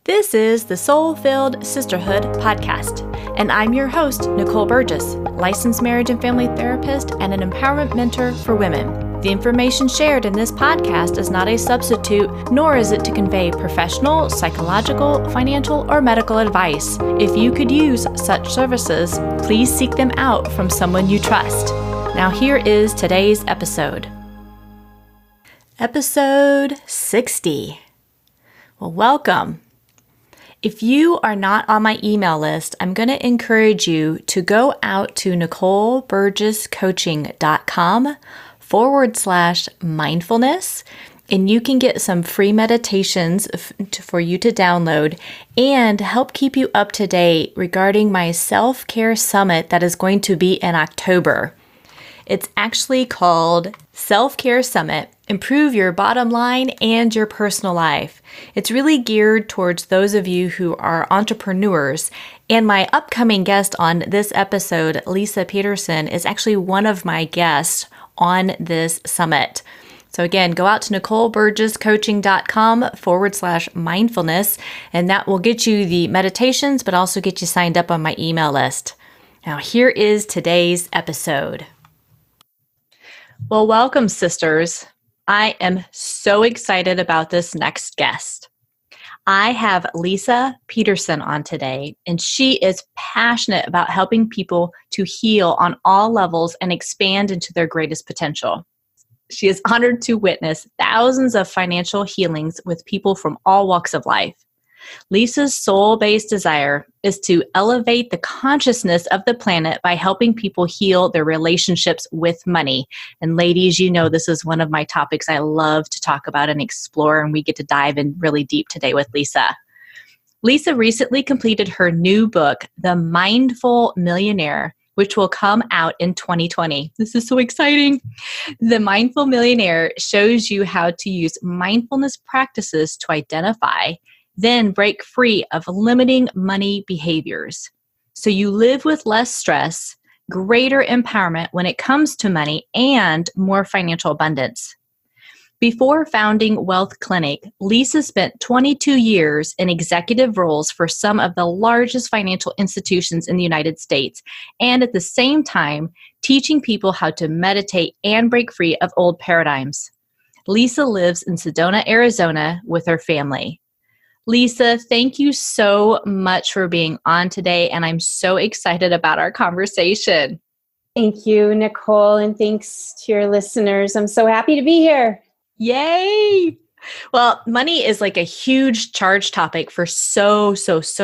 This is the Soul-Filled Sisterhood podcast, and I'm your host, Nicole Burgess, licensed marriage and family therapist and an empowerment mentor for women. The information shared in this podcast is not a substitute, nor is it to convey professional, psychological, financial, or medical advice. If you could use such services, please seek them out from someone you trust. Now here is today's episode. Episode 60. Well, welcome. If you are not on my email list, I'm going to encourage you to go out to NicoleBurgessCoaching.com/mindfulness, and you can get some free meditations for you to download and help keep you up to date regarding my self-care summit that is going to be in October. It's actually called Self-Care Summit, Improve Your Bottom Line and Your Personal Life. It's really geared towards those of you who are entrepreneurs. And my upcoming guest on this episode, Lisa Peterson, is actually one of my guests on this summit. So again, go out to NicoleBurgessCoaching.com/mindfulness, and that will get you the meditations, but also get you signed up on my email list. Now, here is today's episode. Well, welcome, sisters. I am so excited about this next guest. I have Lisa Peterson on today, and she is passionate about helping people to heal on all levels and expand into their greatest potential. She is honored to witness thousands of financial healings with people from all walks of life. Lisa's soul-based desire is to elevate the consciousness of the planet by helping people heal their relationships with money. And ladies, you know this is one of my topics I love to talk about and explore, and we get to dive in really deep today with Lisa. Lisa recently completed her new book, The Mindful Millionaire, which will come out in 2020. This is so exciting. The Mindful Millionaire shows you how to use mindfulness practices to identify, then break free of limiting money behaviors. So you live with less stress, greater empowerment when it comes to money, and more financial abundance. Before founding Wealth Clinic, Lisa spent 22 years in executive roles for some of the largest financial institutions in the United States, and at the same time, teaching people how to meditate and break free of old paradigms. Lisa lives in Sedona, Arizona with her family. Lisa, thank you so much for being on today, and I'm so excited about our conversation. Thank you, Nicole, and thanks to your listeners. I'm so happy to be here. Yay! Well, money is like a huge charged topic for so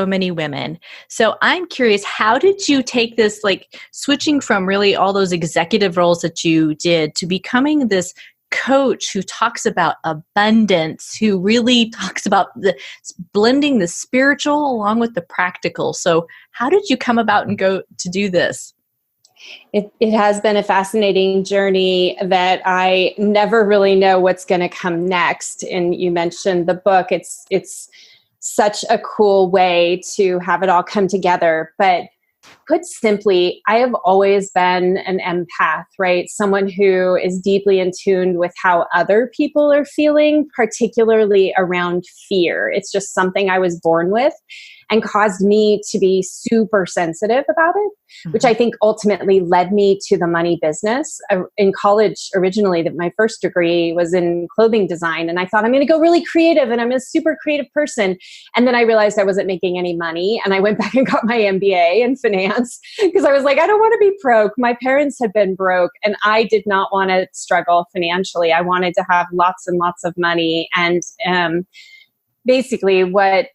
many women. So I'm curious, how did you take this, like switching from really all those executive roles that you did to becoming this coach who talks about abundance, who really talks about blending the spiritual along with the practical? So how did you come about and go to do this? It has been a fascinating journey that I never really know what's going to come next. And you mentioned the book. It's such a cool way to have it all come together. But put simply, I have always been an empath, right? Someone who is deeply in tune with how other people are feeling, particularly around fear. It's just something I was born with and caused me to be super sensitive about it, which I think ultimately led me to the money business. In college, originally, my first degree was in clothing design, and I thought, I'm going to go really creative, and I'm a super creative person. And then I realized I wasn't making any money, and I went back and got my MBA in finance because I was like, I don't want to be broke. My parents had been broke, and I did not want to struggle financially. I wanted to have lots and lots of money. And basically what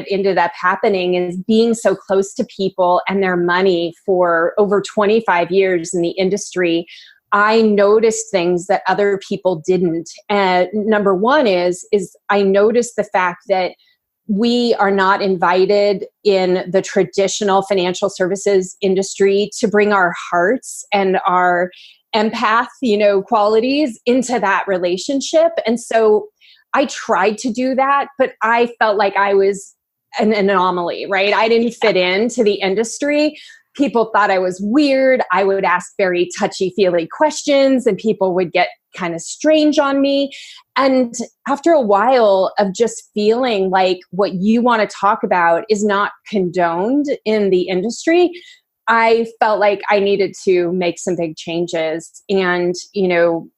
ended up happening is being so close to people and their money for over 25 years in the industry, I noticed things that other people didn't. And number one is I noticed the fact that we are not invited in the traditional financial services industry to bring our hearts and our empath, qualities into that relationship. And so I tried to do that, but I felt like I was an anomaly, right? I didn't fit into the industry. People thought I was weird. I would ask very touchy-feely questions, and people would get kind of strange on me. And after a while of just feeling like what you want to talk about is not condoned in the industry, I felt like I needed to make some big changes. And,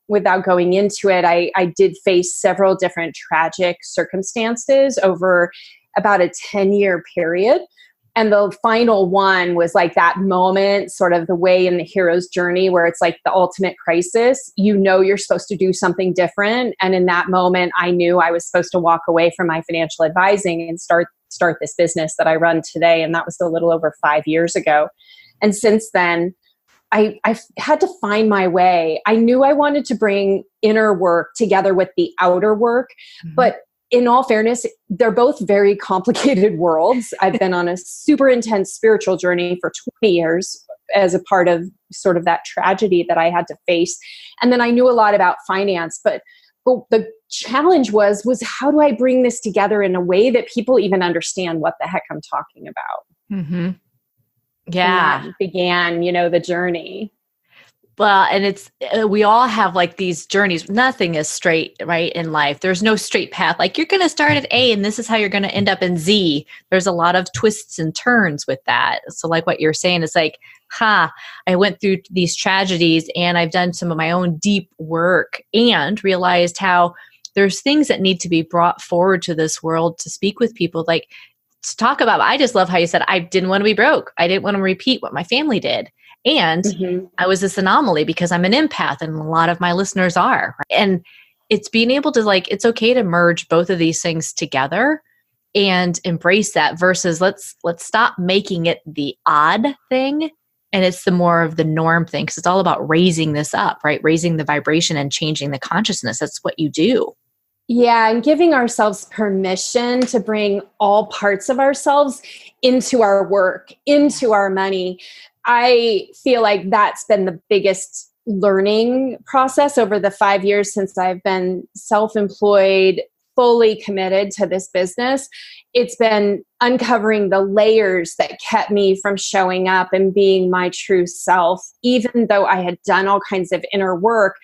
without going into it, I did face several different tragic circumstances over about a 10-year period. And the final one was like that moment, sort of the way in the hero's journey where it's like the ultimate crisis. You're supposed to do something different. And in that moment, I knew I was supposed to walk away from my financial advising and start this business that I run today. And that was a little over 5 years ago. And since then, I've had to find my way. I knew I wanted to bring inner work together with the outer work, but in all fairness, they're both very complicated worlds. I've been on a super intense spiritual journey for 20 years as a part of sort of that tragedy that I had to face. And then I knew a lot about finance, but the challenge was how do I bring this together in a way that people even understand what the heck I'm talking about? Mm-hmm. Yeah. And that began, the journey. Well, and we all have like these journeys. Nothing is straight, right, in life. There's no straight path. Like you're going to start at A and this is how you're going to end up in Z. There's a lot of twists and turns with that. So like what you're saying, it's like, I went through these tragedies and I've done some of my own deep work and realized how there's things that need to be brought forward to this world to speak with people. Like to talk about, I just love how you said, I didn't want to be broke. I didn't want to repeat what my family did. And I was this anomaly because I'm an empath and a lot of my listeners are. And it's being able to it's okay to merge both of these things together and embrace that versus let's stop making it the odd thing. And it's the more of the norm thing because it's all about raising this up, right? Raising the vibration and changing the consciousness. That's what you do. Yeah, and giving ourselves permission to bring all parts of ourselves into our work, into our money. I feel like that's been the biggest learning process over the 5 years since I've been self-employed, fully committed to this business. It's been uncovering the layers that kept me from showing up and being my true self, even though I had done all kinds of inner work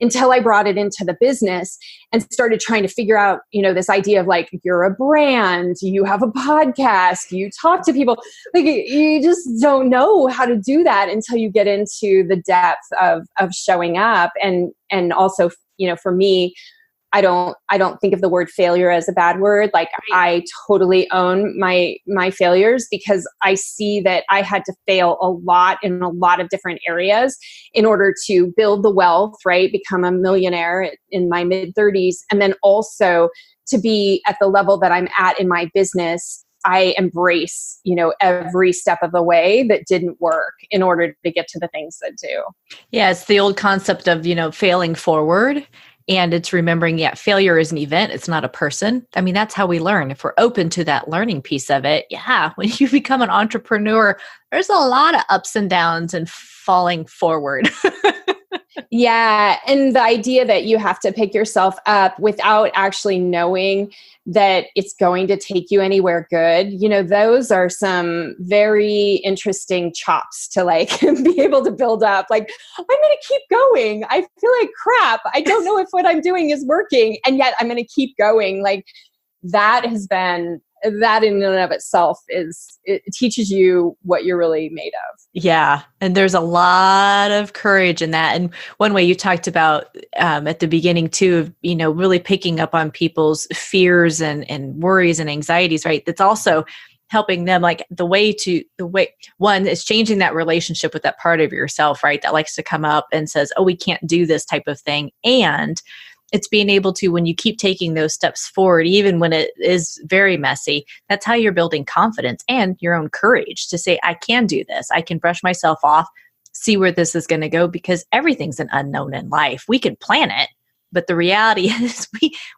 until I brought it into the business and started trying to figure out, this idea of like, you're a brand, you have a podcast, you talk to people. Like you just don't know how to do that until you get into the depth of showing up. And also, for me, I don't think of the word failure as a bad word. Like I totally own my failures because I see that I had to fail a lot in a lot of different areas in order to build the wealth, right? Become a millionaire in my mid-30s. And then also to be at the level that I'm at in my business, I embrace, every step of the way that didn't work in order to get to the things that do. Yeah, it's the old concept of, failing forward. And it's remembering, failure is an event. It's not a person. I mean, that's how we learn. If we're open to that learning piece of it, when you become an entrepreneur, there's a lot of ups and downs and falling forward. Yeah. And the idea that you have to pick yourself up without actually knowing that it's going to take you anywhere good, those are some very interesting chops to be able to build up. Like, I'm going to keep going. I feel like crap. I don't know if what I'm doing is working. And yet I'm going to keep going. Like that in and of itself it teaches you what you're really made of. Yeah. And there's a lot of courage in that. And one way you talked about at the beginning too, of, really picking up on people's fears and worries and anxieties, right? That's also helping them the way one is changing that relationship with that part of yourself, right? That likes to come up and says, oh, we can't do this type of thing. And it's being able to, when you keep taking those steps forward, even when it is very messy, that's how you're building confidence and your own courage to say, I can do this. I can brush myself off, see where this is going to go, because everything's an unknown in life. We can plan it, but the reality is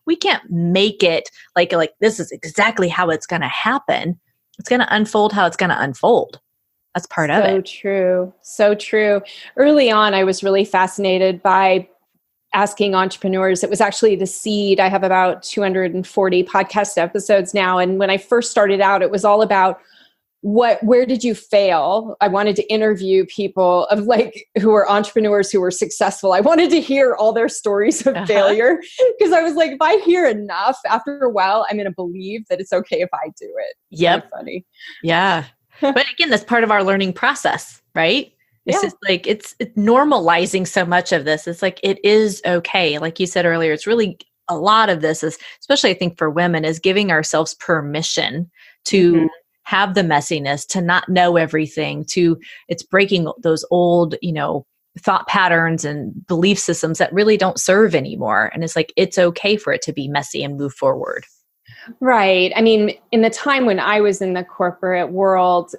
we can't make it like this is exactly how it's going to happen. It's going to unfold how it's going to unfold. That's part of it. So true. So true. Early on, I was really fascinated by asking entrepreneurs. It was actually the seed. I have about 240 podcast episodes now. And when I first started out, it was all about where did you fail? I wanted to interview people of like, who are entrepreneurs who were successful. I wanted to hear all their stories of failure, because I was like, if I hear enough, after a while, I'm going to believe that it's okay if I do it. Yep. Kind of funny. Yeah. But again, that's part of our learning process, right? It's just like, it's normalizing so much of this. It's like, it is okay. Like you said earlier, it's really a lot of this is, especially I think for women, is giving ourselves permission to have the messiness, to not know everything, it's breaking those old, thought patterns and belief systems that really don't serve anymore. And it's like, it's okay for it to be messy and move forward. Right. I mean, in the time when I was in the corporate world,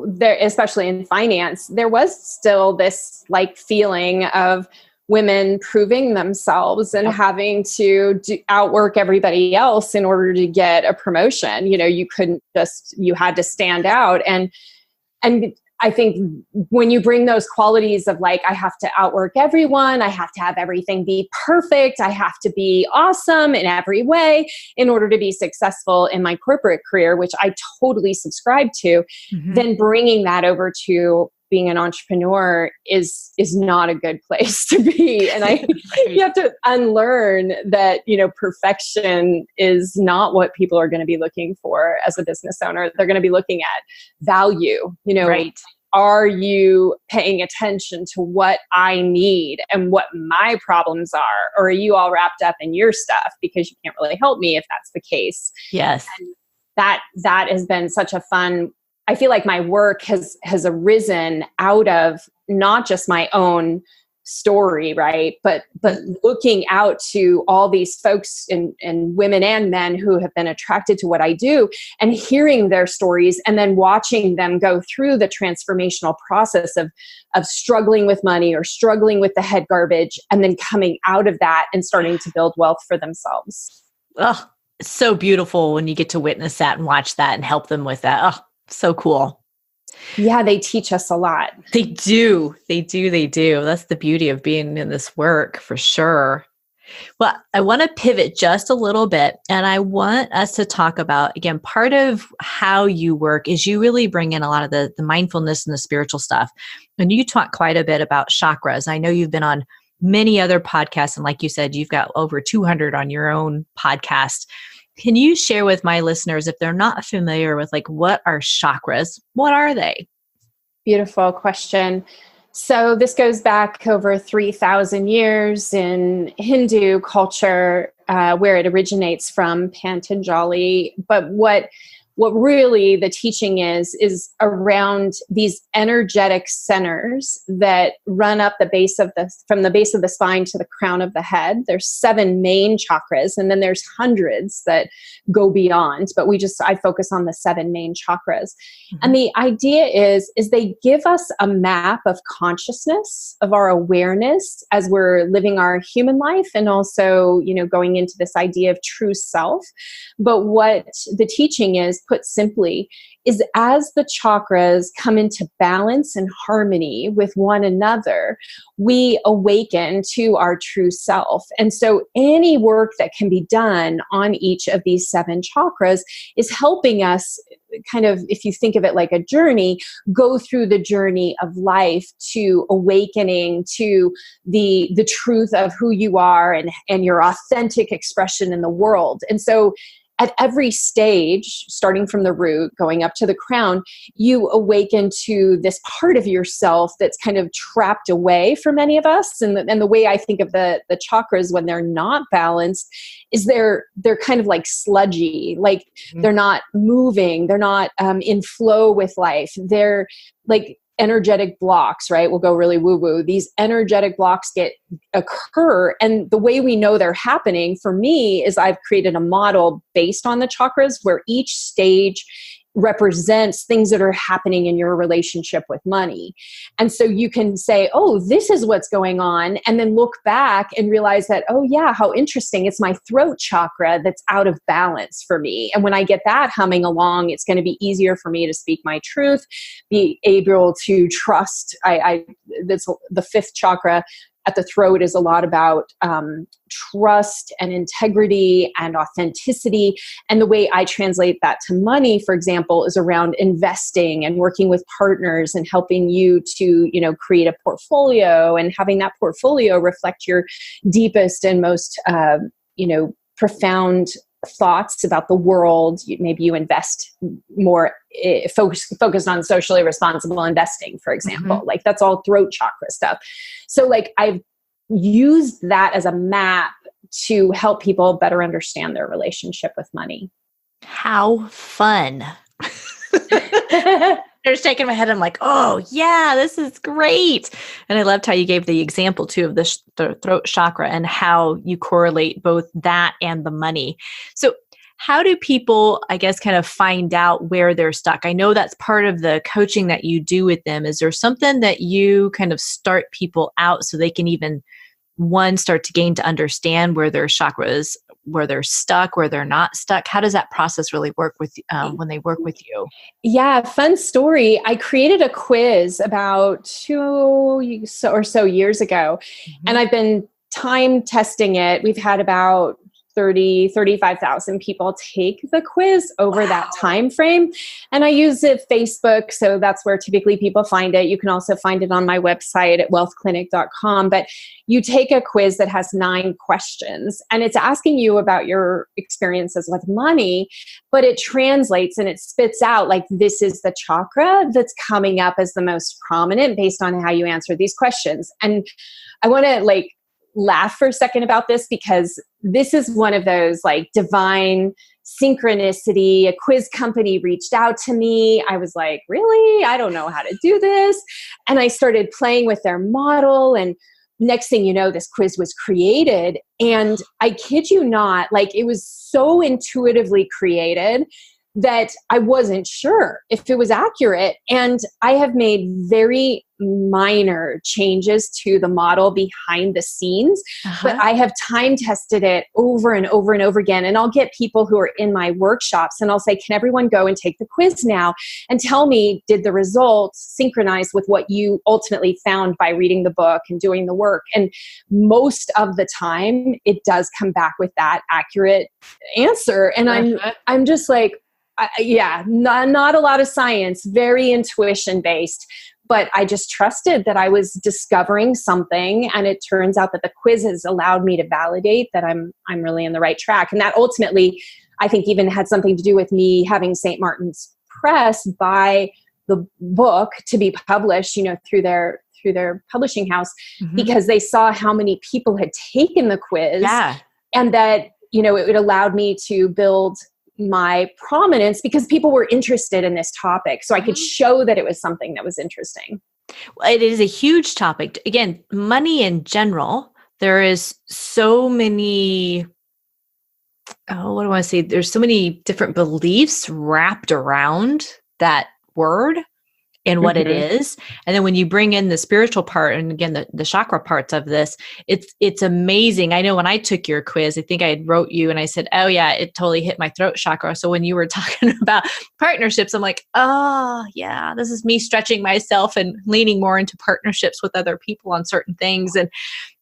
there, especially in finance, there was still this like feeling of women proving themselves and having to outwork everybody else in order to get a promotion. You couldn't you had to stand out. And I think when you bring those qualities of like, I have to outwork everyone, I have to have everything be perfect, I have to be awesome in every way in order to be successful in my corporate career, which I totally subscribe to, then bringing that over to being an entrepreneur is not a good place to be. And you have to unlearn that, perfection is not what people are going to be looking for as a business owner. They're going to be looking at value, right. Are you paying attention to what I need and what my problems are? Or are you all wrapped up in your stuff because you can't really help me if that's the case? Yes. And that has been such a fun, I feel like my work has arisen out of not just my own story, right? But looking out to all these folks and women and men who have been attracted to what I do and hearing their stories and then watching them go through the transformational process of struggling with money or struggling with the head garbage and then coming out of that and starting to build wealth for themselves. Oh, it's so beautiful when you get to witness that and watch that and help them with that. Oh, so cool. Yeah, they teach us a lot. They do. That's the beauty of being in this work, for sure. Well, I want to pivot just a little bit, and I want us to talk about, again, part of how you work is you really bring in a lot of the mindfulness and the spiritual stuff. And you talk quite a bit about chakras. I know you've been on many other podcasts, and like you said, you've got over 200 on your own podcast. Can you share with my listeners, if they're not familiar with like, what are chakras? What are they? Beautiful question. So this goes back over 3,000 years in Hindu culture, where it originates from Patanjali. But what really the teaching is around these energetic centers that run up from the base of the spine to the crown of the head. There's 7 main chakras, and then there's hundreds that go beyond, but I focus on the 7 main chakras. And the idea is they give us a map of consciousness, of our awareness as we're living our human life, and also, going into this idea of true self. But what the teaching is, put simply, is as the chakras come into balance and harmony with one another, we awaken to our true self. And so any work that can be done on each of these 7 chakras is helping us kind of, if you think of it like a journey, go through the journey of life to awakening to the truth of who you are and your authentic expression in the world. And so at every stage, starting from the root, going up to the crown, you awaken to this part of yourself that's kind of trapped away for many of us. And the way I think of the chakras when they're not balanced is they're kind of like sludgy, like they're not moving, they're not in flow with life. They're like energetic blocks, right? We'll go really woo-woo. These energetic blocks occur. And the way we know they're happening for me is I've created a model based on the chakras where each stage represents things that are happening in your relationship with money. And so you can say, oh, this is what's going on. And then look back and realize that, oh yeah, how interesting. It's my throat chakra that's out of balance for me. And when I get that humming along, it's going to be easier for me to speak my truth, be able to trust. That's the 5th chakra. at the throat is a lot about trust and integrity and authenticity. And the way I translate that to money, for example, is around investing and working with partners and helping you to, create a portfolio and having that portfolio reflect your deepest and most, profound thoughts about the world. Maybe you invest more focused on socially responsible investing, for example. Mm-hmm. Like that's all throat chakra stuff. So like I've used that as a map to help people better understand their relationship with money. How fun. They're shaking my head. I'm like, oh yeah, this is great. And I loved how you gave the example too of the throat chakra and how you correlate both that and the money. So how do people, I guess, kind of find out where they're stuck? I know that's part of the coaching that you do with them. Is there something that you kind of start people out so they can even, one, start to gain to understand where their chakras, where they're stuck, where they're not stuck? How does that process really work with when they work with you? Yeah, fun story. I created a quiz about 2 or so years ago, and I've been time testing it. We've had about 35,000 people take the quiz over that time frame. And I use it Facebook, so that's where typically people find it. You can also find it on my website at wealthclinic.com. But you take a quiz that has 9 questions, and it's asking you about your experiences with money, but it translates and it spits out like this is the chakra that's coming up as the most prominent based on how you answer these questions. And I want to laugh for a second about this, because this is one of those divine synchronicity. A quiz company reached out to me. I was like, really? I don't know how to do this. And I started playing with their model, and next thing you know, this quiz was created. And I kid you not, it was so intuitively created that I wasn't sure if it was accurate. And I have made very minor changes to the model behind the scenes, but I have time tested it over and over and over again. And I'll get people who are in my workshops and I'll say, can everyone go and take the quiz now and tell me, did the results synchronize with what you ultimately found by reading the book and doing the work? And most of the time it does come back with that accurate answer. And I'm just like, not a lot of science, very intuition based, but I just trusted that I was discovering something. And it turns out that the quiz has allowed me to validate that I'm really in the right track. And that ultimately, I think, even had something to do with me having St. Martin's Press buy the book to be published, through their publishing house, because they saw how many people had taken the quiz, and that, it allowed me to build my prominence because people were interested in this topic. So I could show that it was something that was interesting. Well, it is a huge topic. Again, money in general, there is so many, what do I want to say? There's so many different beliefs wrapped around that word and what it is. And then when you bring in the spiritual part, and again, the chakra parts of this, it's amazing. I know when I took your quiz, I think I had wrote you and I said, oh yeah, it totally hit my throat chakra. So when you were talking about partnerships, I'm like, oh yeah, this is me stretching myself and leaning more into partnerships with other people on certain things. And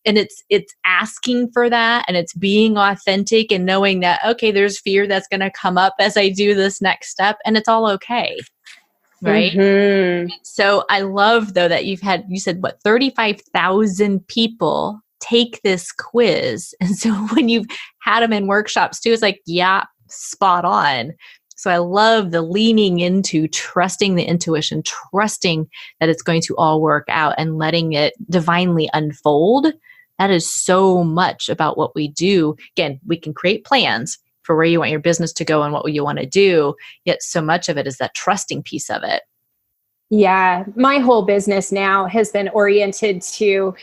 it's asking for that, and it's being authentic and knowing that, okay, there's fear that's going to come up as I do this next step, and it's all okay. Right. So I love though that you said 35,000 people take this quiz. And so when you've had them in workshops too, it's like, yeah, spot on. So I love the leaning into trusting the intuition, trusting that it's going to all work out and letting it divinely unfold. That is so much about what we do. Again, we can create plans for where you want your business to go and what you want to do. Yet so much of it is that trusting piece of it. Yeah. My whole business now has been oriented to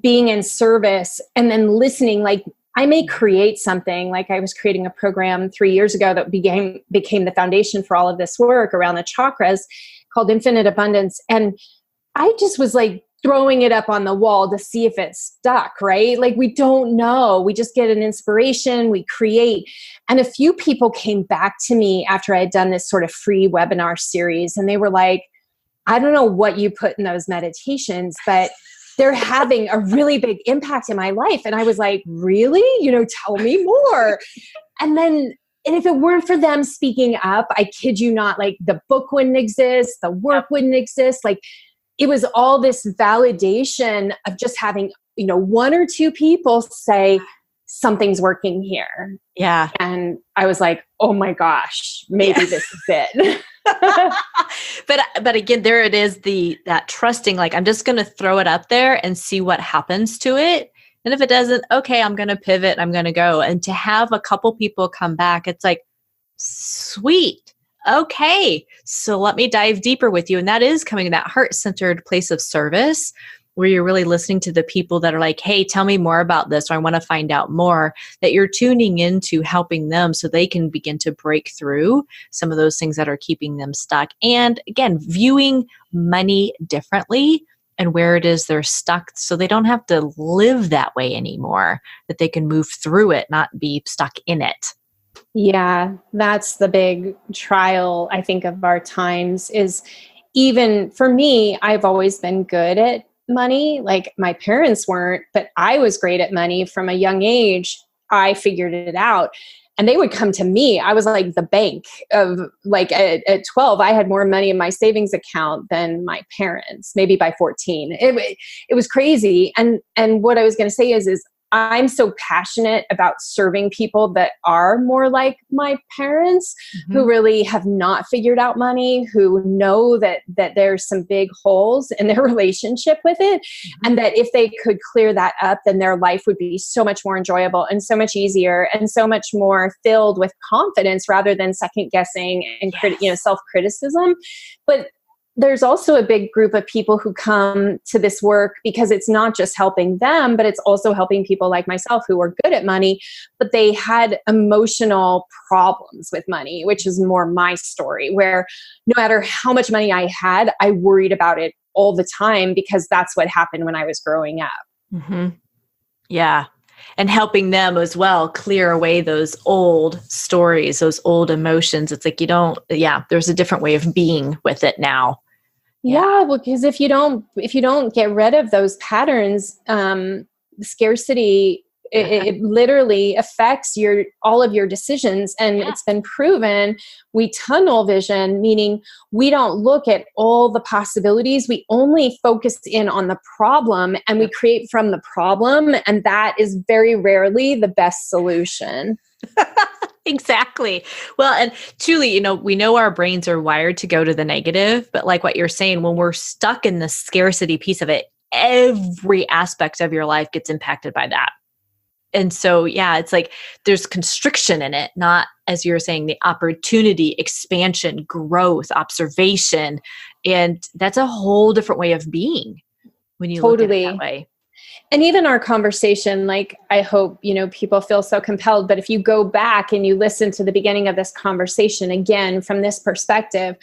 being in service and then listening. Like I may create something, like I was creating a program 3 years ago that became the foundation for all of this work around the chakras called Infinite Abundance. And I just was throwing it up on the wall to see if it stuck, right? We don't know. We just get an inspiration, we create. And a few people came back to me after I had done this sort of free webinar series. And they were like, I don't know what you put in those meditations, but they're having a really big impact in my life. And I was like, really? Tell me more. And then, and if it weren't for them speaking up, I kid you not, like the book wouldn't exist, the work wouldn't exist. Like it was all this validation of just having, one or two people say something's working here. Yeah. And I was like, oh my gosh, maybe this is it. But again, there it is, that trusting, like, I'm just going to throw it up there and see what happens to it. And if it doesn't, okay, I'm going to pivot. I'm going to go. And to have a couple people come back, it's like, sweet. Okay. So let me dive deeper with you. And that is coming to that heart-centered place of service where you're really listening to the people that are like, hey, tell me more about this, or I want to find out more, that you're tuning into helping them so they can begin to break through some of those things that are keeping them stuck. And again, viewing money differently and where it is they're stuck so they don't have to live that way anymore, that they can move through it, not be stuck in it. Yeah, that's the big trial, I think, of our times is even for me, I've always been good at money. Like my parents weren't, but I was great at money from a young age. I figured it out. And they would come to me. I was like the bank of like at 12, I had more money in my savings account than my parents, maybe by 14. It was crazy. And what I was going to say is I'm so passionate about serving people that are more like my parents, who really have not figured out money, who know that there's some big holes in their relationship with it. And that if they could clear that up, then their life would be so much more enjoyable and so much easier and so much more filled with confidence rather than second guessing and self-criticism. But there's also a big group of people who come to this work because it's not just helping them, but it's also helping people like myself who are good at money, but they had emotional problems with money, which is more my story, where no matter how much money I had, I worried about it all the time because that's what happened when I was growing up. Mm-hmm. Yeah. And helping them as well clear away those old stories, those old emotions. It's like there's a different way of being with it now. Yeah, well, because if you don't get rid of those patterns, scarcity, it literally affects all of your decisions. And it's been proven we tunnel vision, meaning we don't look at all the possibilities. We only focus in on the problem and we create from the problem. And that is very rarely the best solution. Exactly. Well, and truly, we know our brains are wired to go to the negative, but like what you're saying, when we're stuck in the scarcity piece of it, every aspect of your life gets impacted by that. And so, it's like there's constriction in it, not, as you were saying, the opportunity, expansion, growth, observation. And that's a whole different way of being when you look at it that way. And even our conversation, like, I hope, people feel so compelled, but if you go back and you listen to the beginning of this conversation, again, from this perspective,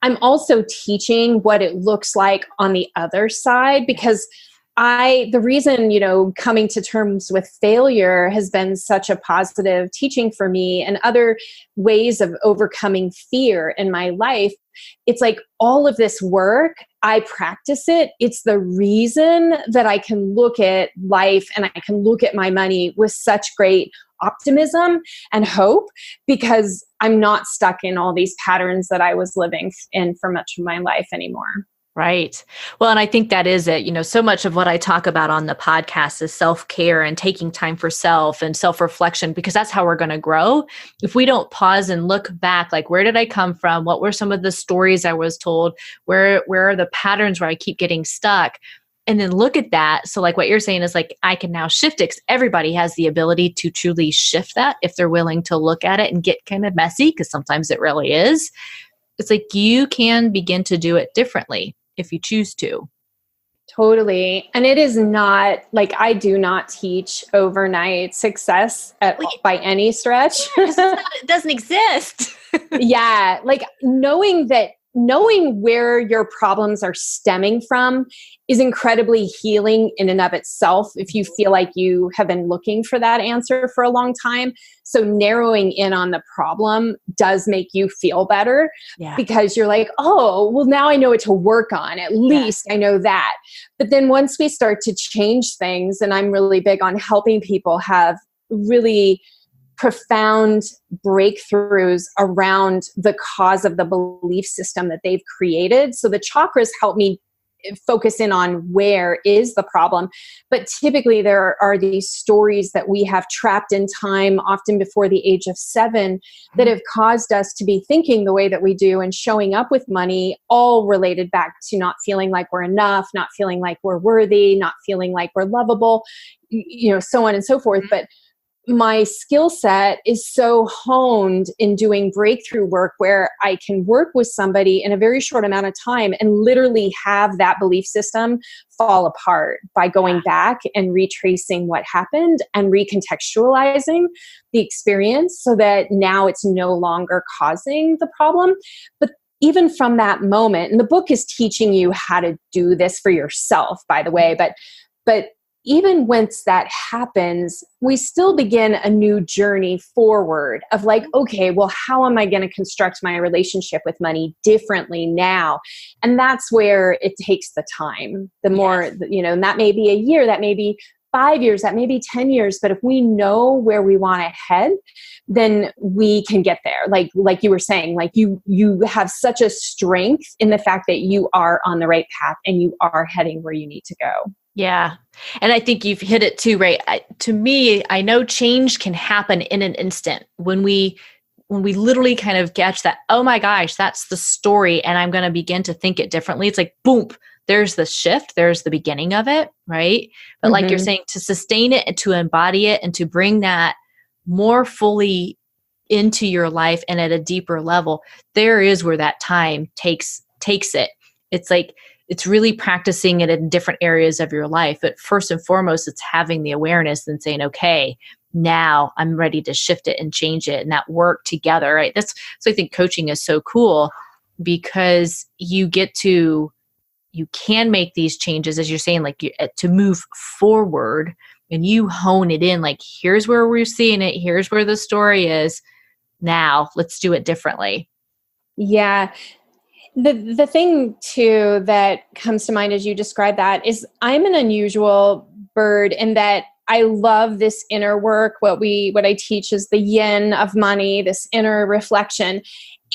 I'm also teaching what it looks like on the other side, because the reason, coming to terms with failure has been such a positive teaching for me and other ways of overcoming fear in my life. It's like all of this work, I practice it. It's the reason that I can look at life and I can look at my money with such great optimism and hope, because I'm not stuck in all these patterns that I was living in for much of my life anymore. Right. Well, and I think that is it. So much of what I talk about on the podcast is self-care and taking time for self and self-reflection, because that's how we're going to grow. If we don't pause and look back, like, where did I come from? What were some of the stories I was told? Where are the patterns where I keep getting stuck? And then look at that. So like what you're saying is like, I can now shift it, because everybody has the ability to truly shift that if they're willing to look at it and get kind of messy, because sometimes it really is. It's like you can begin to do it differently if you choose to. Totally. And it is not like, I do not teach overnight success by any stretch. It doesn't exist. Yeah. Like knowing that knowing where your problems are stemming from is incredibly healing in and of itself if you feel like you have been looking for that answer for a long time. So narrowing in on the problem does make you feel better because you're like, oh, well, now I know what to work on. At least I know that. But then once we start to change things, and I'm really big on helping people have really profound breakthroughs around the cause of the belief system that they've created. So the chakras help me focus in on where is the problem. But typically there are these stories that we have trapped in time, often before the age of 7, that have caused us to be thinking the way that we do and showing up with money, all related back to not feeling like we're enough, not feeling like we're worthy, not feeling like we're lovable, so on and so forth. But my skill set is so honed in doing breakthrough work where I can work with somebody in a very short amount of time and literally have that belief system fall apart by going back and retracing what happened and recontextualizing the experience so that now it's no longer causing the problem. But even from that moment, and the book is teaching you how to do this for yourself, by the way, but even once that happens, we still begin a new journey forward of like, okay, well, how am I going to construct my relationship with money differently now? And that's where it takes the time. The more, and that may be a year, that may be 5 years, that may be 10 years. But if we know where we want to head, then we can get there. Like you were saying, like you have such a strength in the fact that you are on the right path and you are heading where you need to go. Yeah. And I think you've hit it too, right? To me, I know change can happen in an instant when we literally kind of catch that, oh my gosh, that's the story. And I'm going to begin to think it differently. It's like, boom, there's the shift. There's the beginning of it. Right. But like you're saying, to sustain it and to embody it and to bring that more fully into your life and at a deeper level, there is where that time takes it. It's like, it's really practicing it in different areas of your life. But first and foremost, it's having the awareness and saying, okay, now I'm ready to shift it and change it, and that work together, right? So I think coaching is so cool because you can make these changes, as you're saying, like to move forward, and you hone it in, like, here's where we're seeing it. Here's where the story is. Now let's do it differently. Yeah. The thing too that comes to mind as you describe that is I'm an unusual bird in that I love this inner work. What I teach is the yin of money, this inner reflection.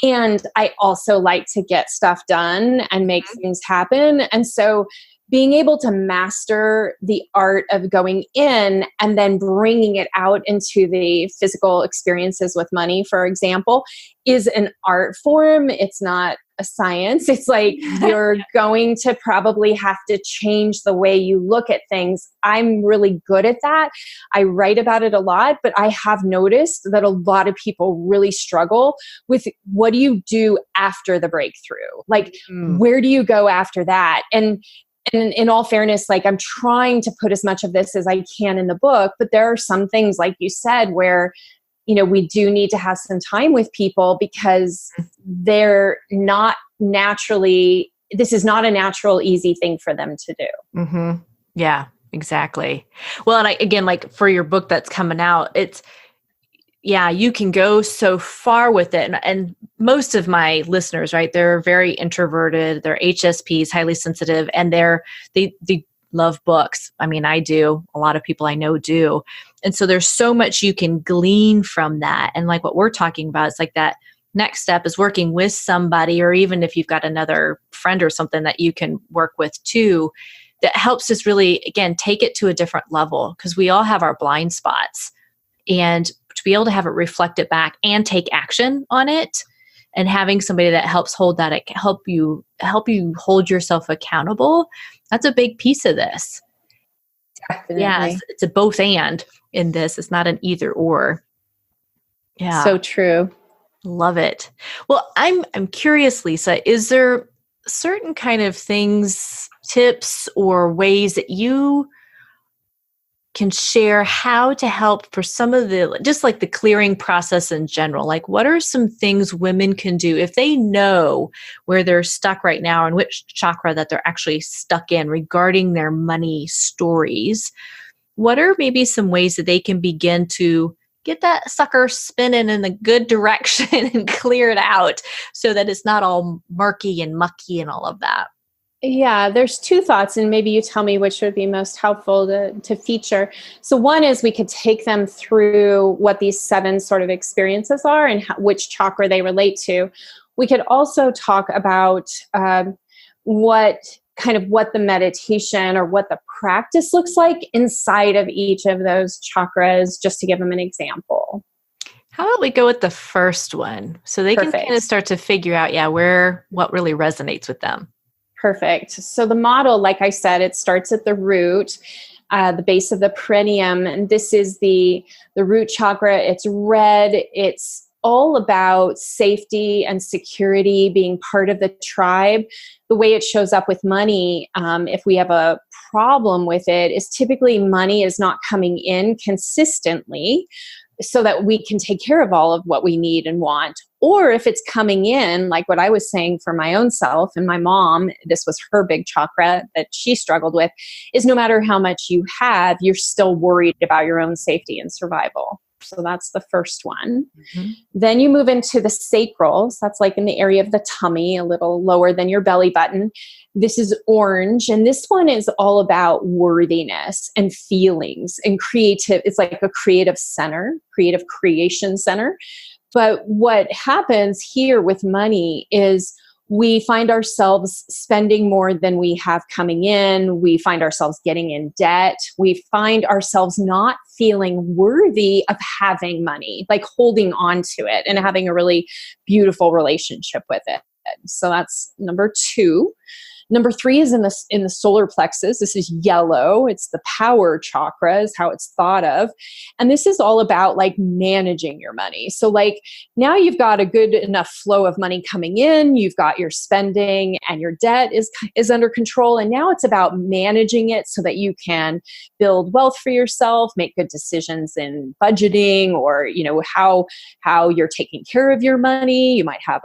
And I also like to get stuff done and make things happen. And so being able to master the art of going in and then bringing it out into the physical experiences with money, for example, is an art form. It's not a science. It's like you're going to probably have to change the way you look at things. I'm really good at that. I write about it a lot, but I have noticed that a lot of people really struggle with what do you do after the breakthrough? Like, where do you go after that? And in all fairness, like I'm trying to put as much of this as I can in the book, but there are some things, like you said, where we do need to have some time with people because they're not naturally, this is not a natural, easy thing for them to do. Mm-hmm. Yeah, exactly. Well, and again, like for your book that's coming out, you can go so far with it. And most of my listeners, right, they're very introverted, they're HSPs, highly sensitive, and they love books. I mean, I do. A lot of people I know do. And so there's so much you can glean from that. And like what we're talking about, it's like that next step is working with somebody, or even if you've got another friend or something that you can work with too, that helps us really, again, take it to a different level, because we all have our blind spots. And to be able to have it reflect it back and take action on it, and having somebody that helps hold that, help you hold yourself accountable. That's a big piece of this. Definitely. Yeah, it's a both and in this. It's not an either or. Yeah. So true. Love it. Well, I'm curious, Lisa, is there certain kind of things, tips or ways that you can share how to help for some of the, just like the clearing process in general. Like, what are some things women can do if they know where they're stuck right now and which chakra that they're actually stuck in regarding their money stories? What are maybe some ways that they can begin to get that sucker spinning in the good direction and clear it out so that it's not all murky and mucky and all of that? Yeah, there's two thoughts, and maybe you tell me which would be most helpful to feature. So one is we could take them through what these 7 sort of experiences are and which chakra they relate to. We could also talk about what the meditation or what the practice looks like inside of each of those chakras, just to give them an example. How about we go with the first one so they Perfect. can kind of start to figure out, what really resonates with them. Perfect. So the model, like I said, it starts at the root, the base of the perineum, and this is the root chakra. It's red. It's all about safety and security, being part of the tribe. The way it shows up with money, if we have a problem with it, is typically money is not coming in consistently so that we can take care of all of what we need and want. Or if it's coming in, like what I was saying for my own self and my mom, this was her big chakra that she struggled with, is no matter how much you have, you're still worried about your own safety and survival. So that's the first one. Mm-hmm. Then you move into the sacral. So that's like in the area of the tummy, a little lower than your belly button. This is orange. And this one is all about worthiness and feelings and creative. It's like a creative center, creative creation center. But what happens here with money is we find ourselves spending more than we have coming in. We find ourselves getting in debt. We find ourselves not feeling worthy of having money, like holding on to it and having a really beautiful relationship with it. So that's number 2. Number 3 is in the solar plexus. This is yellow. It's the power chakra is how it's thought of. And this is all about like managing your money. So like now you've got a good enough flow of money coming in, you've got your spending and your debt is under control. And now it's about managing it so that you can build wealth for yourself, make good decisions in budgeting or, how you're taking care of your money. You might have,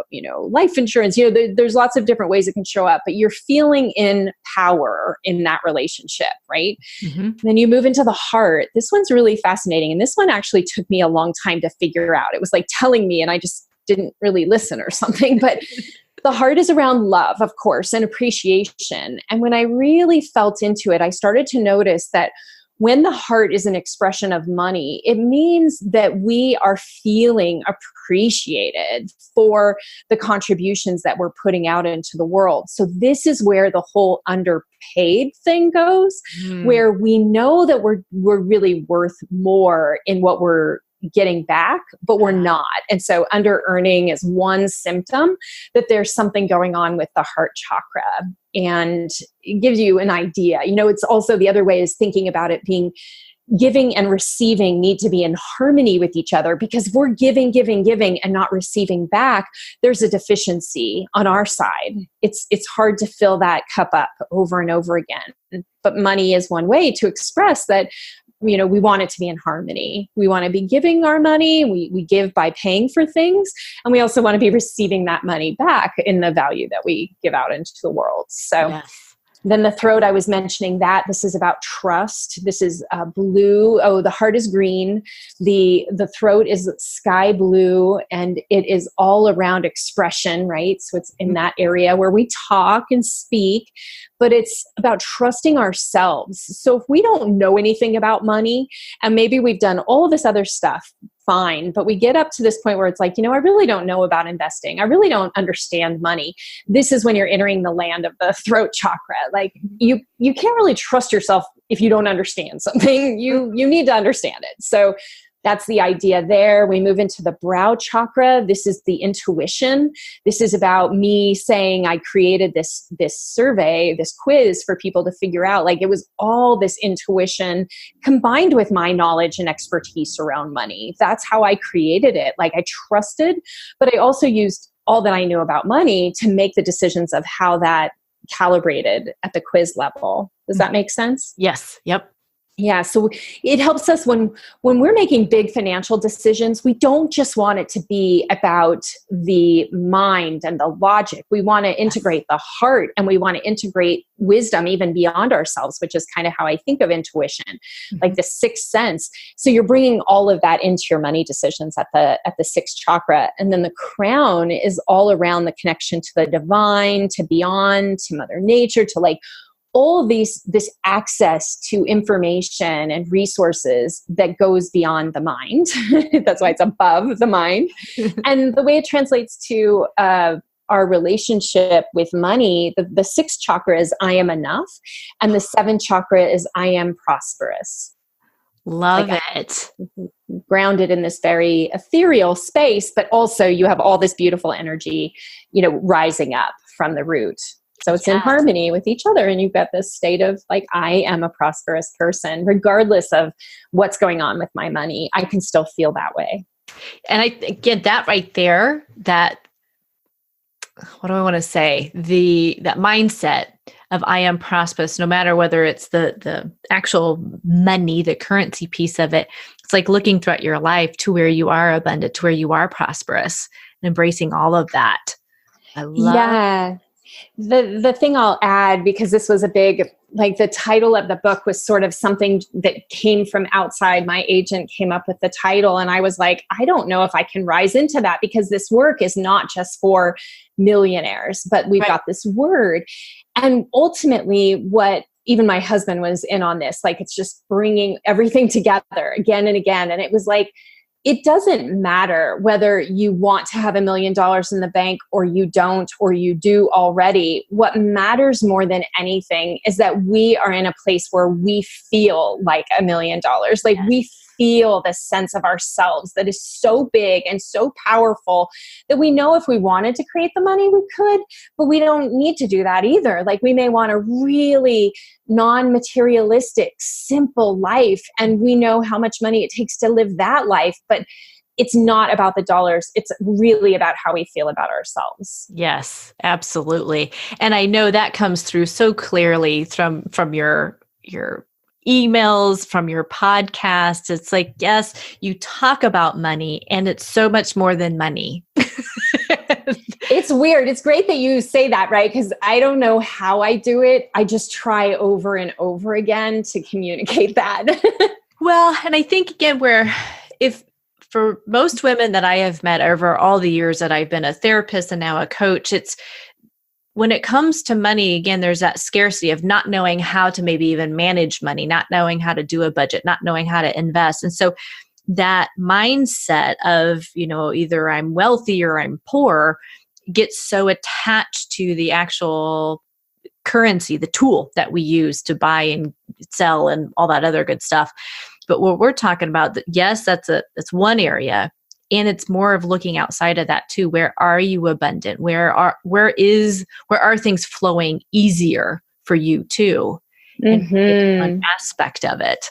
life insurance, there's lots of different ways it can show up, but you're feeling in power in that relationship, right? Mm-hmm. Then you move into the heart. This one's really fascinating. And this one actually took me a long time to figure out. It was like telling me, and I just didn't really listen or something, but the heart is around love, of course, and appreciation. And when I really felt into it, I started to notice that when the heart is an expression of money, it means that we are feeling appreciated for the contributions that we're putting out into the world. So this is where the whole underpaid thing goes, where we know that we're really worth more in what we're getting back, but we're not. And so under earning is one symptom that there's something going on with the heart chakra. And it gives you an idea. It's also the other way is thinking about it being giving and receiving need to be in harmony with each other, because if we're giving and not receiving back, there's a deficiency on our side. It's hard to fill that cup up over and over again. But money is one way to express that. We want it to be in harmony. We want to be giving our money. We give by paying for things. And we also want to be receiving that money back in the value that we give out into the world. So yes. Then the throat, I was mentioning that. This is about trust. This is blue. Oh, the heart is green. The throat is sky blue. And it is all around expression, right? So it's in that area where we talk and speak. But it's about trusting ourselves. So if we don't know anything about money, and maybe we've done all this other stuff, fine. But we get up to this point where it's like, I really don't know about investing. I really don't understand money. This is when you're entering the land of the throat chakra. Like you can't really trust yourself if you don't understand something. You need to understand it. So that's the idea there. We move into the brow chakra. This is the intuition. This is about me saying I created this survey, this quiz for people to figure out. Like it was all this intuition combined with my knowledge and expertise around money. That's how I created it. Like I trusted, but I also used all that I knew about money to make the decisions of how that calibrated at the quiz level. Does that make sense? Yes. Yep. Yeah, so it helps us when we're making big financial decisions, we don't just want it to be about the mind and the logic. We want to integrate the heart, and we want to integrate wisdom even beyond ourselves, which is kind of how I think of intuition, like the sixth sense. So you're bringing all of that into your money decisions at the sixth chakra. And then the crown is all around the connection to the divine, to beyond, to Mother Nature, to like all of this access to information and resources that goes beyond the mind. That's why it's above the mind. And the way it translates to our relationship with money, the sixth chakra is I am enough, and the seventh chakra is I am prosperous. Love it. Grounded in this very ethereal space, but also you have all this beautiful energy, rising up from the root. So it's in harmony with each other. And you've got this state of like, I am a prosperous person, regardless of what's going on with my money. I can still feel that way. And I get that right there, what do I want to say? That mindset of I am prosperous, no matter whether it's the actual money, the currency piece of it. It's like looking throughout your life to where you are abundant, to where you are prosperous, and embracing all of that. I love The thing I'll add, because this was a big, like the title of the book was sort of something that came from outside. My agent came up with the title, and I was like, I don't know if I can rise into that, because this work is not just for millionaires, but we've got this word. And ultimately what even my husband was in on this, like it's just bringing everything together again and again. And it was like, it doesn't matter whether you want to have $1 million in the bank or you don't, or you do already. What matters more than anything is that we are in a place where we feel like $1 million. Like we feel the sense of ourselves that is so big and so powerful that we know if we wanted to create the money, we could, but we don't need to do that either. Like we may want a really non-materialistic, simple life, and we know how much money it takes to live that life, but it's not about the dollars. It's really about how we feel about ourselves. Yes, absolutely. And I know that comes through so clearly from your emails, from your podcast. It's like, yes, you talk about money, and it's so much more than money. It's weird. It's great that you say that, right? Because I don't know how I do it. I just try over and over again to communicate that. Well, and I think again, if for most women that I have met over all the years that I've been a therapist and now a coach, it's when it comes to money, again, there's that scarcity of not knowing how to maybe even manage money, not knowing how to do a budget, not knowing how to invest. And so that mindset of, either I'm wealthy or I'm poor gets so attached to the actual currency, the tool that we use to buy and sell and all that other good stuff. But what we're talking about, yes, that's one area. And it's more of looking outside of that too. Where are you abundant? Where are things flowing easier for you too? And it's one aspect of it.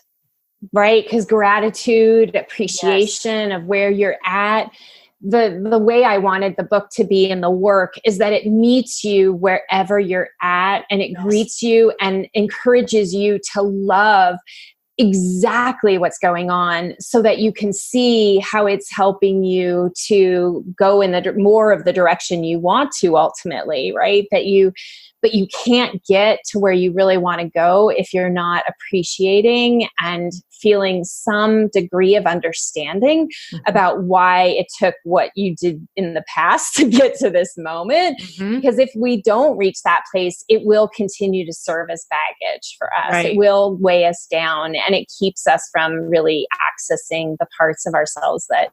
Right. Because gratitude, appreciation of where you're at. The way I wanted the book to be in the work is that it meets you wherever you're at, and it greets you and encourages you to love exactly what's going on, so that you can see how it's helping you to go in more of the direction you want to ultimately, right? But you can't get to where you really want to go if you're not appreciating and feeling some degree of understanding about why it took what you did in the past to get to this moment. Because if we don't reach that place, it will continue to serve as baggage for us. Right. It will weigh us down, and it keeps us from really accessing the parts of ourselves that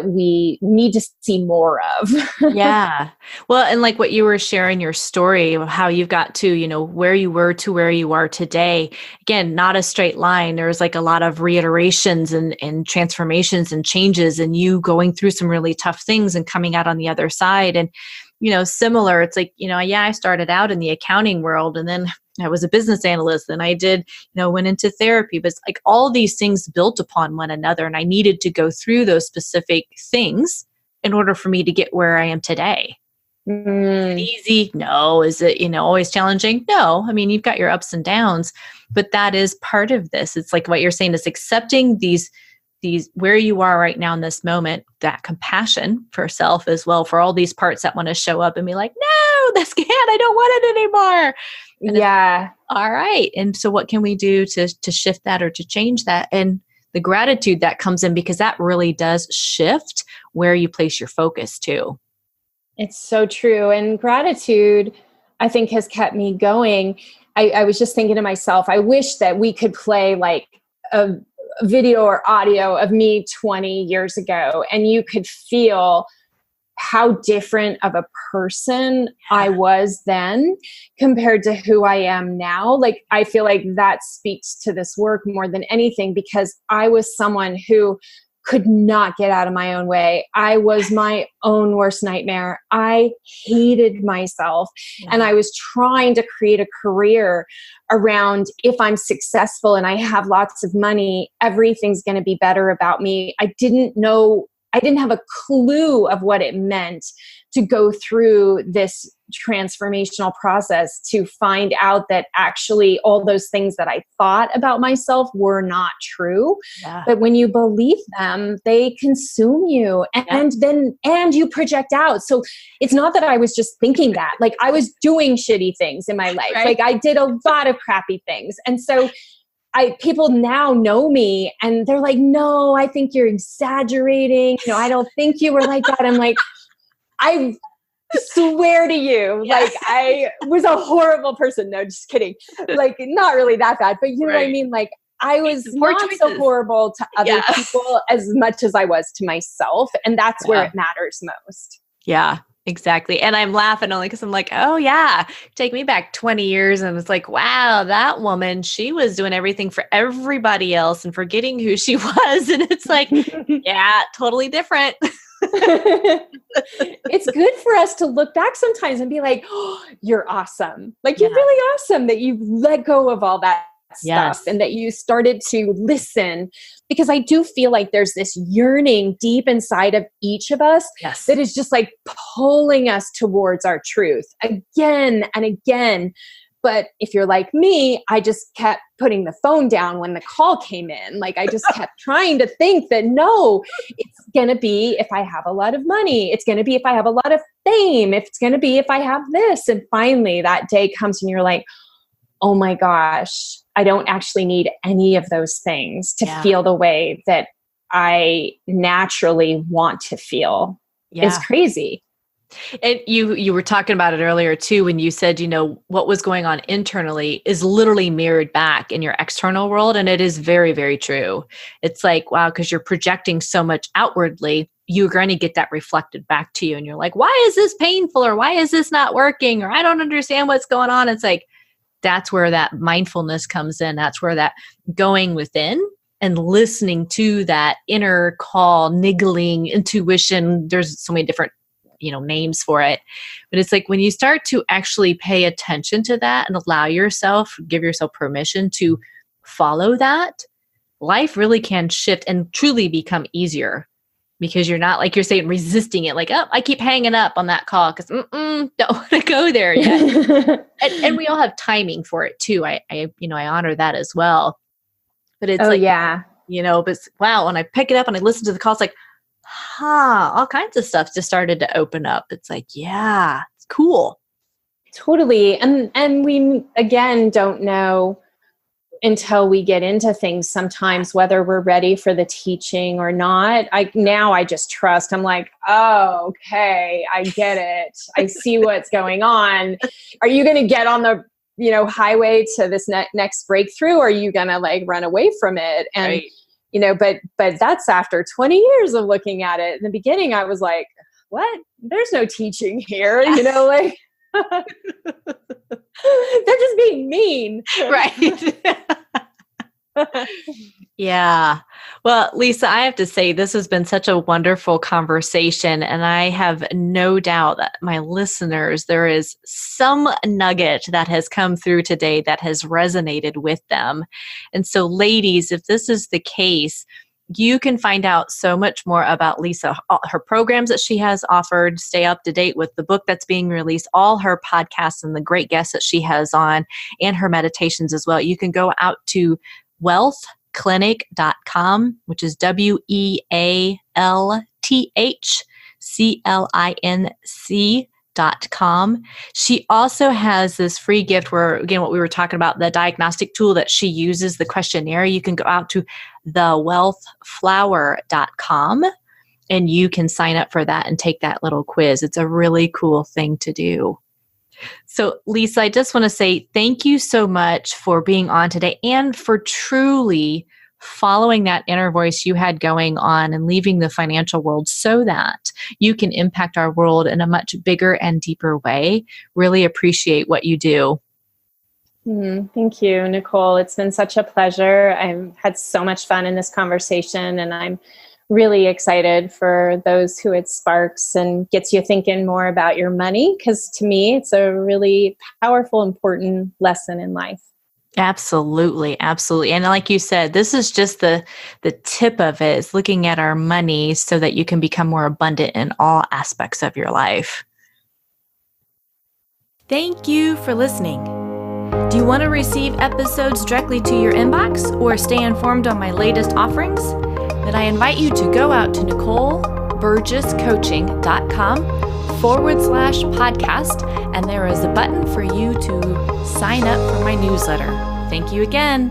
we need to see more of. Yeah. Well, and like what you were sharing your story of how you've got to, where you were to where you are today. Again, not a straight line. There's like a lot of reiterations and transformations and changes, and you going through some really tough things and coming out on the other side. And, similar, it's like, I started out in the accounting world, and then I was a business analyst, and I did, went into therapy, but it's like all these things built upon one another. And I needed to go through those specific things in order for me to get where I am today. Is it easy? No. Is it, always challenging? No. I mean, you've got your ups and downs, but that is part of this. It's like what you're saying is accepting these where you are right now in this moment, that compassion for self as well, for all these parts that want to show up and be like, no, this can't, I don't want it anymore. And Yeah. all right. And so what can we do to shift that or to change that? And the gratitude that comes in, because that really does shift where you place your focus too. It's so true. And gratitude, I think, has kept me going. I was just thinking to myself, I wish that we could play like a video or audio of me 20 years ago, and you could feel how different of a person I was then compared to who I am now. Like, I feel like that speaks to this work more than anything, because I was someone who could not get out of my own way. I was my own worst nightmare. I hated myself. Yeah. And I was trying to create a career around, if I'm successful and I have lots of money, everything's going to be better about me. I didn't have a clue of what it meant to go through this transformational process, to find out that actually all those things that I thought about myself were not true. Yeah. But when you believe them, they consume you, and you project out. So it's not that I was just thinking that, like, I was doing shitty things in my life. Right. Like, I did a lot of crappy things. And so people now know me and they're like, no, I think you're exaggerating. I don't think you were like that. I'm like, I swear to you, like, I was a horrible person. No, just kidding. Like, not really that bad, but you know what I mean? Like, I was not so horrible to other people as much as I was to myself. And that's where it matters most. Yeah. Exactly. And I'm laughing only because I'm like, oh yeah, take me back 20 years. And it's like, wow, that woman, she was doing everything for everybody else and forgetting who she was. And it's like, yeah, totally different. It's good for us to look back sometimes and be like, oh, you're awesome. Like, you're really awesome that you let go of all that stuff and that you started to listen, because I do feel like there's this yearning deep inside of each of us that is just like pulling us towards our truth again and again. But if you're like me, I just kept putting the phone down when the call came in. Like, I just kept trying to think that, no, it's going to be if I have a lot of money. It's going to be if I have a lot of fame. If it's going to be if I have this. And finally that day comes and you're like, oh my gosh, I don't actually need any of those things to feel the way that I naturally want to feel. It's crazy. And you were talking about it earlier too, when you said, what was going on internally is literally mirrored back in your external world. And it is very, very true. It's like, wow, because you're projecting so much outwardly, you're going to get that reflected back to you. And you're like, why is this painful? Or why is this not working? Or I don't understand what's going on. It's like, that's where that mindfulness comes in. That's where that going within and listening to that inner call, niggling, intuition. There's so many different, names for it. But it's like when you start to actually pay attention to that and give yourself permission to follow that, life really can shift and truly become easier, because you're not, like you're saying, resisting it. Like, oh, I keep hanging up on that call because don't want to go there yet. and we all have timing for it too. I honor that as well. But it's but wow, when I pick it up and I listen to the call, it's like, all kinds of stuff just started to open up. It's like, yeah, it's cool. Totally. And we, again, don't know until we get into things sometimes whether we're ready for the teaching or not. I just trust. I'm like, oh, okay, I get it. I see what's going on. Are you going to get on the highway to this next breakthrough, or are you going to like run away from it? And but that's after 20 years of looking at it. In the beginning, I was like, what? There's no teaching here, like they're just being mean. Right. Yeah. Well, Lisa, I have to say, this has been such a wonderful conversation. And I have no doubt that my listeners, there is some nugget that has come through today that has resonated with them. And so, ladies, if this is the case, you can find out so much more about Lisa, all her programs that she has offered, stay up to date with the book that's being released, all her podcasts and the great guests that she has on, and her meditations as well. You can go out to wealthclinic.com, which is WEALTHCLINC.com. She also has this free gift where, again, what we were talking about, the diagnostic tool that she uses, the questionnaire. You can go out to thewealthflower.com and you can sign up for that and take that little quiz. It's a really cool thing to do. So, Lisa, I just want to say thank you so much for being on today and for truly following that inner voice you had going on and leaving the financial world so that you can impact our world in a much bigger and deeper way. Really appreciate what you do. Thank you, Nicole. It's been such a pleasure. I've had so much fun in this conversation, and I'm really excited for those who it sparks and gets you thinking more about your money, because to me, it's a really powerful, important lesson in life. Absolutely. Absolutely. And like you said, this is just the tip of it, is looking at our money so that you can become more abundant in all aspects of your life. Thank you for listening. Do you want to receive episodes directly to your inbox or stay informed on my latest offerings? Then I invite you to go out to NicoleBurgessCoaching.com/podcast, and there is a button for you to sign up for my newsletter. Thank you again.